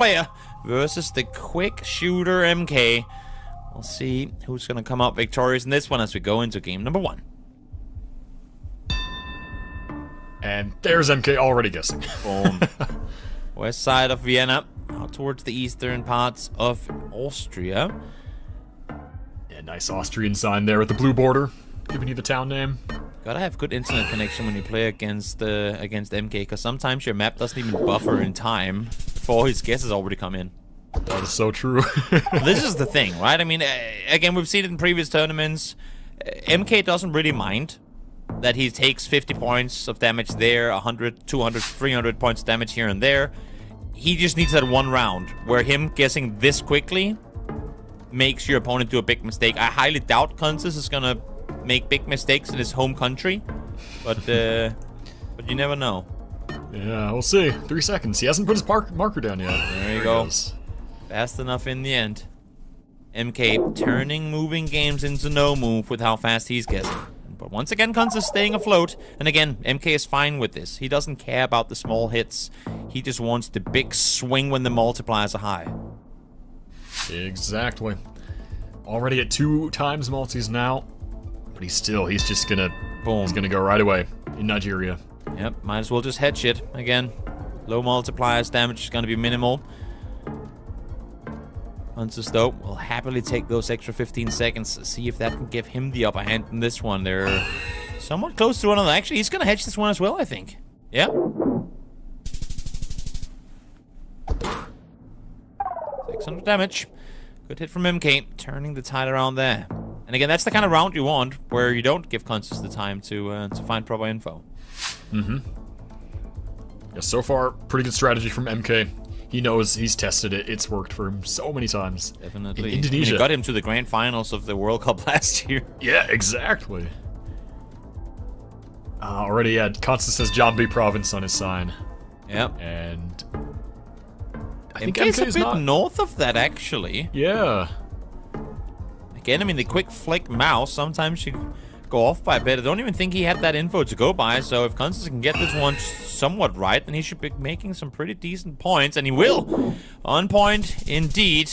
player versus the quick shooter MK. We'll see who's going to come out victorious in this one as we go into game number 1. And there's MK already guessing. Boom. West side of Vienna, out towards the eastern parts of Austria. Yeah, nice Austrian sign there with the blue border, giving you the town name. Gotta have good internet connection when you play against MK, because sometimes your map doesn't even buffer in time before his guesses already come in. That is so true. This is the thing, right? I mean, again, we've seen it in previous tournaments. MK doesn't really mind that he takes 50 points of damage there, 100, 200, 300 points damage here and there. He just needs that one round where him guessing this quickly makes your opponent do a big mistake. I highly doubt Consus is gonna make big mistakes in his home country, but you never know. Yeah, we'll see. 3 seconds. He hasn't put his marker down yet. There you go. Fast enough in the end. MK turning moving games into no move with how fast he's guessing. But once again, Consus staying afloat. And again, MK is fine with this. He doesn't care about the small hits. He just wants the big swing when the multipliers are high. Exactly. Already at 2 times multis now. But he's just gonna... Boom. He's gonna go right away in Nigeria. Yep, might as well just head shit. Again, low multipliers, damage is gonna be minimal. Consus, though, will happily take those extra 15 seconds to see if that can give him the upper hand in this one. They're somewhat close to one another. Actually, he's going to hedge this one as well, I think. Yeah. 600 damage. Good hit from MK, turning the tide around there. And again, that's the kind of round you want, where you don't give Consus the time to find proper info. Mm-hmm. Yeah, so far, pretty good strategy from MK. He knows, he's tested it, it's worked for him so many times. Definitely. In Indonesia. It got him to the grand finals of the World Cup last year. Yeah, exactly. Already had Consus says Jambi province on his sign. Yep. And I think MK's MK's a bit not north of that, actually. Yeah. Again, I mean, the quick flick mouse, sometimes you go off by a bit. I don't even think he had that info to go by, so if Consus can get this one somewhat right, then he should be making some pretty decent points, and he will. On point, indeed.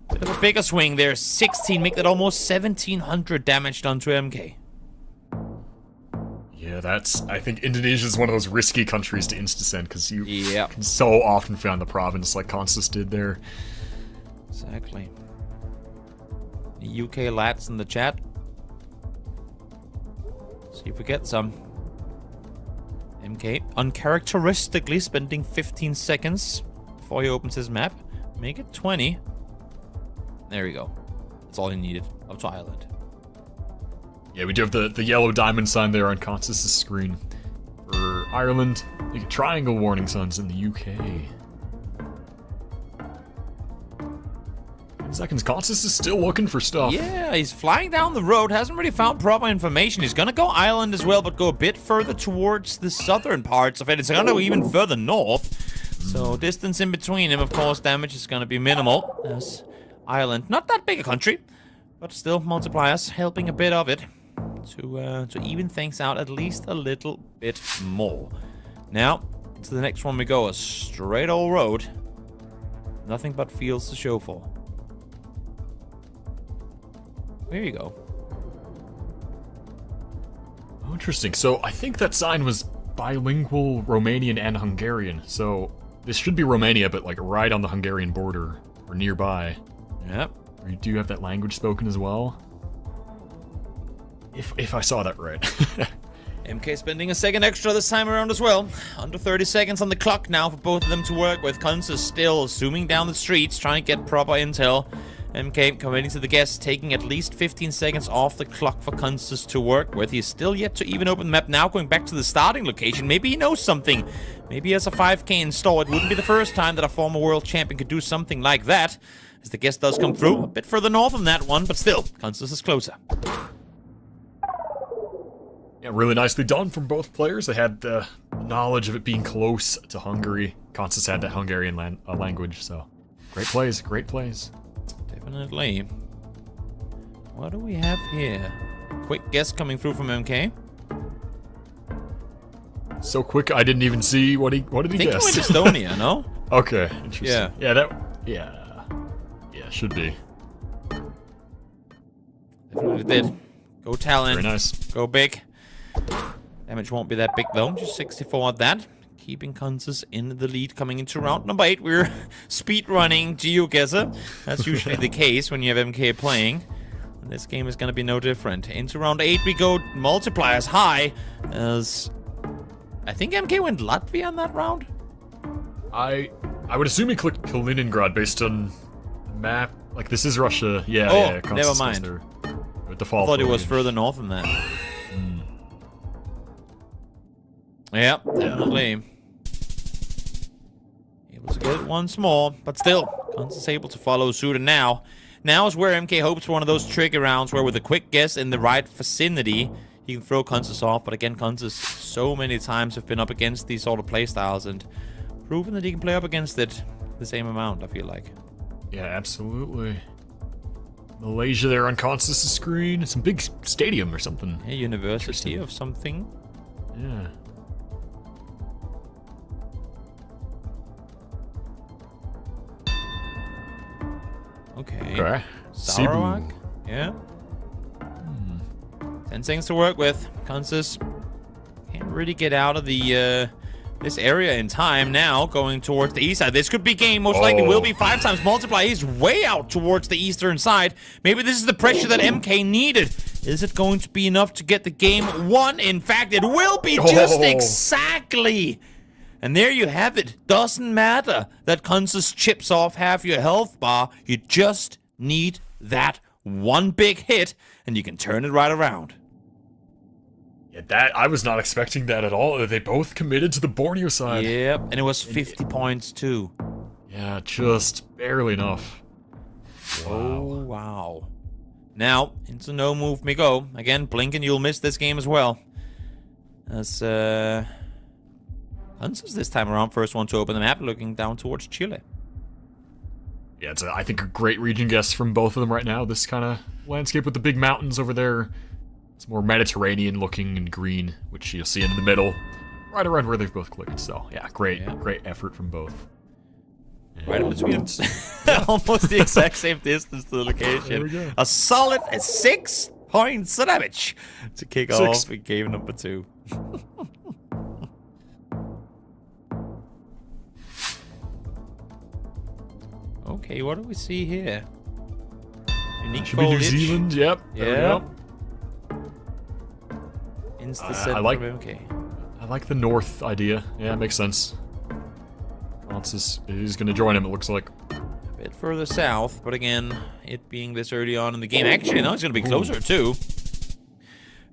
Bit of a bigger swing there. 16, make that almost 1,700 damage done to MK. Yeah, I think Indonesia is one of those risky countries to insta-send, because you can so often find the province like Consus did there. Exactly. The UK lads in the chat. See if we get some. MK uncharacteristically spending 15 seconds before he opens his map. Make it 20. There we go. That's all he needed. Up to Ireland. Yeah, we do have the yellow diamond sign there on Consus' screen. For Ireland, you get triangle warning signs in the UK. 10 seconds. Consus is still looking for stuff. Yeah, he's flying down the road. Hasn't really found proper information. He's gonna go Ireland as well, but go a bit further towards the southern parts of it. It's gonna go even further north. So distance in between him, of course, damage is gonna be minimal. As Ireland, not that big a country, but still multipliers helping a bit of it to even things out at least a little bit more. Now, to the next one we go. A straight old road. Nothing but fields to show for. There you go. Oh, interesting. So I think that sign was bilingual Romanian and Hungarian. So this should be Romania, but like right on the Hungarian border or nearby. Yep. Or do you have that language spoken as well? If I saw that right. MK spending a second extra this time around as well. Under 30 seconds on the clock now for both of them to work with. Consus still zooming down the streets, trying to get proper intel. MK committing to the guess, taking at least 15 seconds off the clock for Consus to work with. He's still yet to even open the map. Now going back to the starting location. Maybe he knows something. Maybe he has a 5k in store. It wouldn't be the first time that a former world champion could do something like that. As the guess does come through. A bit further north than that one, but still, Consus is closer. Yeah, really nicely done from both players. They had the knowledge of it being close to Hungary. Consus had that Hungarian language, so great plays, great plays. Definitely. What do we have here? Quick guess coming through from MK. So quick, I didn't even see what did he guess? I think he went Estonia, no? Okay, interesting. Yeah. Yeah, should be. Definitely did. Go Talon. Very nice. Go big. Damage won't be that big though. Just 64 at that. Keeping Consus in the lead coming into round number 8. We're speed running GeoGuessr. That's usually the case when you have MK playing. And this game is going to be no different. Into round 8 we go. Multipliers high. As I think MK went Latvia in that round. I would assume he clicked Kaliningrad based on the map. Like, this is Russia. Yeah, Oh, yeah. never mind. With default. I thought it was further north than that. Yeah, definitely. Able to get it once more, but still, Consus able to follow suit. And now is where MK hopes for one of those tricky rounds where with a quick guess in the right vicinity, he can throw Consus off. But again, Consus so many times have been up against these sort of playstyles and proven that he can play up against it the same amount, I feel like. Yeah, absolutely. Malaysia there on Consus' screen. Some big stadium or something. A university of something. Yeah. Okay. Sarawak? Yeah. 10 seconds to work with. Consus can't really get out of the this area in time now, going towards the east side. This could be game, most likely will be 5 times multiply. He's way out towards the eastern side. Maybe this is the pressure that MK needed. Is it going to be enough to get the game won? In fact, it will be just exactly. And there you have it. Doesn't matter that Consus chips off half your health bar. You just need that one big hit, and you can turn it right around. Yeah, that I was not expecting that at all. They both committed to the Borneo side. Yep, and it was 50 points too. Yeah, just barely enough. Wow. Oh, wow. Now, into no move we go. Again, blink and you'll miss this game as well. As, Consus this time around, first one to open the map, looking down towards Chile. Yeah, it's, I think, a great region guess from both of them right now. This kind of landscape with the big mountains over there. It's more Mediterranean looking and green, which you'll see in the middle, right around where they've both clicked. So, yeah, great effort from both. And right in between them. Almost the exact same distance to the location. There we go. A solid 6 points of damage to kick off in game number 2. Okay, what do we see here? Unique Should be New Zealand, yep. Yeah. Insta-set I like from MK. I like the north idea. Yeah, it makes sense. Consus is going to join him, it looks like. A bit further south, but again, it being this early on in the game. Actually, no, it's going to be closer too.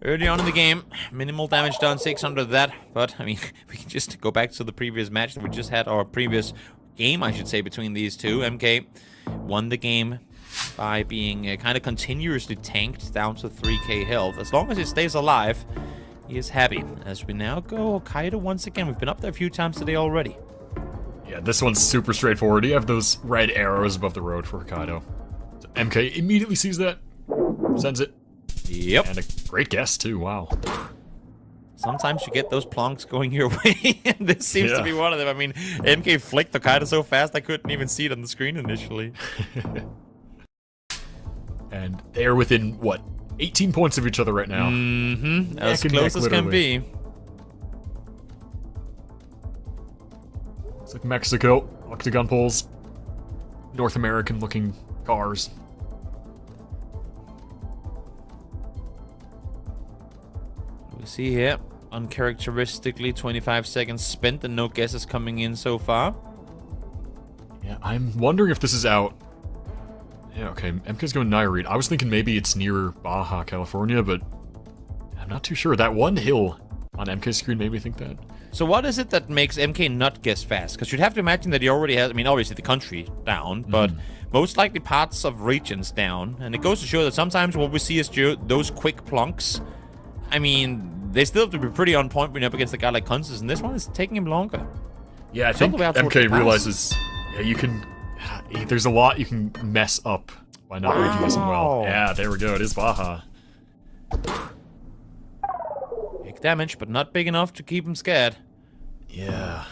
Early on in the game, minimal damage done, 600 of that. But, I mean, we can just go back to the previous match that we just had, or previous game, I should say, between these two. MK won the game by being kind of continuously tanked down to 3k health. As long as he stays alive, he is happy. As we now go Hokkaido once again. We've been up there a few times today already. Yeah, this one's super straightforward. You have those red arrows above the road for Hokkaido. So MK immediately sees that, sends it. Yep. And a great guess, too. Wow. Sometimes you get those plonks going your way, and this seems to be one of them. I mean, MK flicked Hokkaido so fast I couldn't even see it on the screen initially. And they're within, what, 18 points of each other right now. Mm-hmm. As close as can be. It's like Mexico, octagon poles, North American looking cars. We see here, uncharacteristically 25 seconds spent and no guesses coming in so far. Yeah, I'm wondering if this is out. Yeah, okay, MK's going Nayarit. I was thinking maybe it's near Baja, California, but I'm not too sure. That one hill on MK's screen made me think that. So what is it that makes MK not guess fast? Because you'd have to imagine that he already has, I mean, obviously the country down, but most likely parts of regions down. And it goes to show that sometimes what we see is those quick plonks. I mean, they still have to be pretty on point when you're up against a guy like Consus, and this one is taking him longer. Yeah, I think MK realizes, yeah, you can, there's a lot you can mess up by not reading this well. Yeah, there we go, it is Baja. Big damage, but not big enough to keep him scared. Yeah.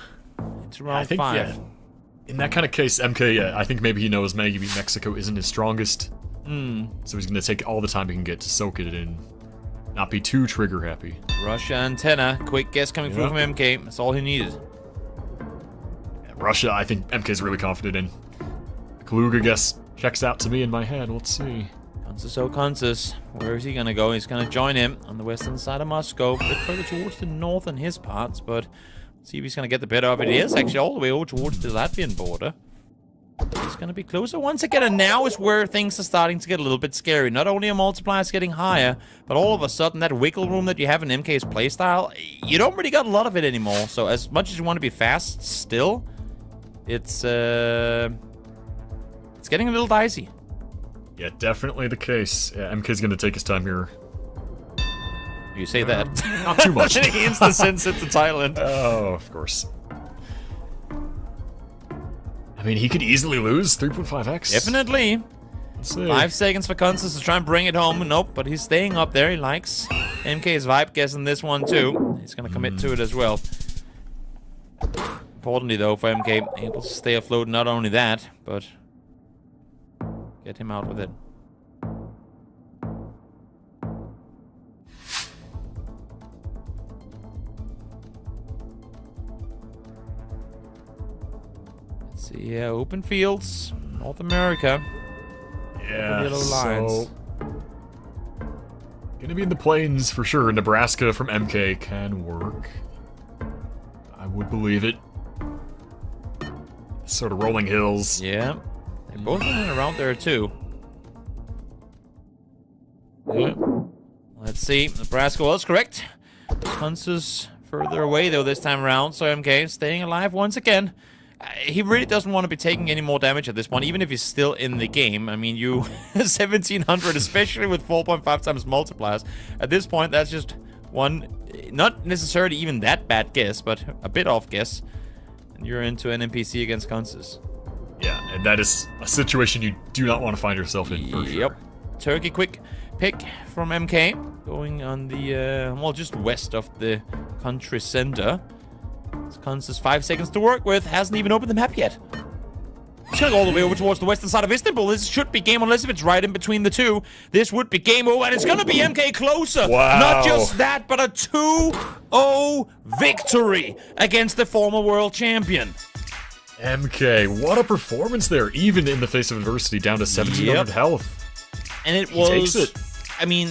It's around 5. Yeah. In that kind of case, MK, I think maybe he knows maybe Mexico isn't his strongest. So he's going to take all the time he can get to soak it in. Not be too trigger happy. Russia antenna. Quick guess coming through from MK. That's all he needed. Yeah, Russia, I think MK's really confident in. Kaluga guess checks out to me in my head. Let's see. Consus. Where is he gonna go? He's gonna join him on the western side of Moscow, a bit further towards the north in his parts, but let's see if he's gonna get the better of it. He is actually all the way over towards the Latvian border. He's gonna be closer once again, and now is where things are starting to get a little bit scary. Not only are multipliers getting higher, but all of a sudden that wiggle room that you have in MK's playstyle, you don't really got a lot of it anymore. So as much as you want to be fast, still, it's getting a little dicey. Yeah, definitely the case. Yeah, MK's gonna take his time here. You say that. Not too much. He instant sends it to Thailand. Oh, of course. I mean, he could easily lose 3.5x. Definitely. Let's see. 5 seconds for Consus to try and bring it home. Nope, but he's staying up there. He likes MK's vibe guessing this one too. He's gonna commit to it as well. Importantly though, for MK, able to stay afloat. Not only that, but get him out with it. Let's see, yeah, open fields, North America. Yeah, Yellow lines. so gonna be in the plains for sure. Nebraska from MK can work. I would believe it. Sort of rolling hills. Yeah. They're both in and around there too. Yeah. Let's see. Nebraska was correct. Consus further away though this time around. So MK staying alive once again. He really doesn't want to be taking any more damage at this point, even if he's still in the game. I mean, you 1700, especially with 4.5 times multipliers. At this point, that's just one, not necessarily even that bad guess, but a bit off guess. And you're into an NPC against Consus. Yeah, and that is a situation you do not want to find yourself in. For Yep. Sure. Turkey quick pick from MK. Going on the, well, just west of the country center. Consus 5 seconds to work with. Hasn't even opened the map yet. He's gonna go all the way over towards the western side of Istanbul. This should be game unless if it's right in between the two. This would be game over, and it's gonna be MK closer. Wow. Not just that, but a 2-0 victory against the former world champion. MK, what a performance there, even in the face of adversity, down to 1700 health. And it He takes was, it. I mean,